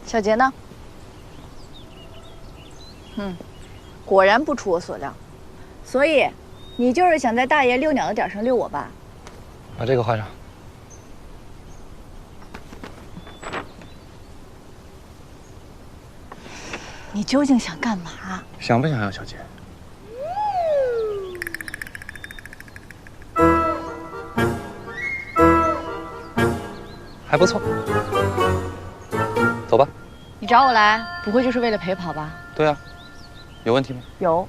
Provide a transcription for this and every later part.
小杰呢？果然不出我所料。所以，你就是想在大爷遛鸟的点上遛我吧？把这个换上。你究竟想干嘛？想不想要小杰？还不错。走吧。你找我来，不会就是为了陪跑吧？对啊，有问题吗？有。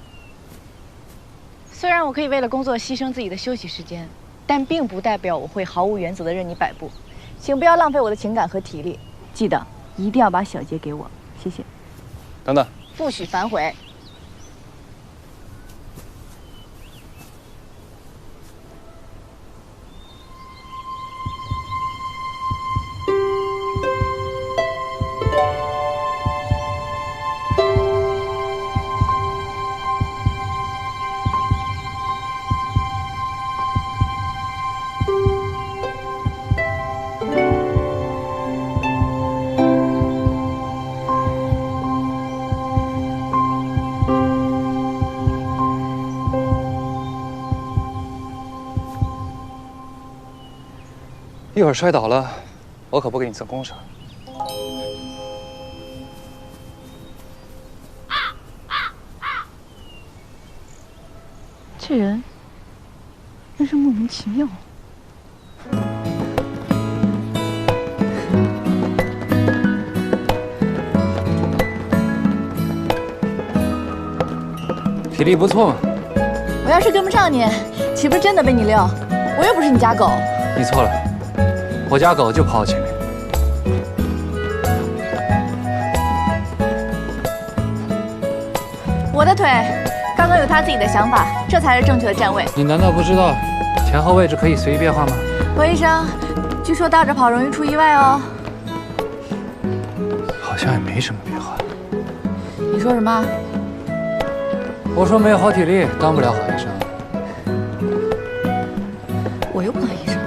虽然我可以为了工作牺牲自己的休息时间，但并不代表我会毫无原则的任你摆布。请不要浪费我的情感和体力，记得一定要把小杰给我，谢谢。等等，不许反悔。一会儿摔倒了，我可不给你蹭公车。这人真是莫名其妙。体力不错嘛。我要是跟不上你，岂不是真的被你遛？我又不是你家狗。你错了，我家狗就跑我前面。我的腿刚刚有他自己的想法，这才是正确的站位。你难道不知道前后位置可以随意变化吗？何医生，据说倒着跑容易出意外哦。好像也没什么变化。你说什么？我说没有好体力，当不了好医生。我又不当医生。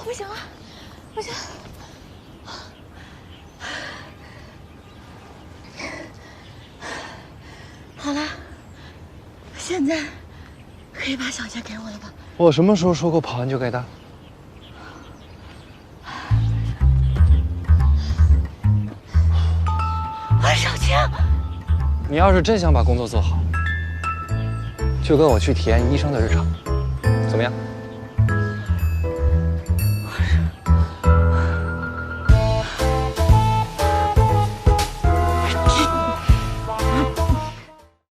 不行了，不行！好了，现在可以把小杰给我了吧？我什么时候说过跑完就给他？我是小青。你要是真想把工作做好，就跟我去体验医生的日常，怎么样？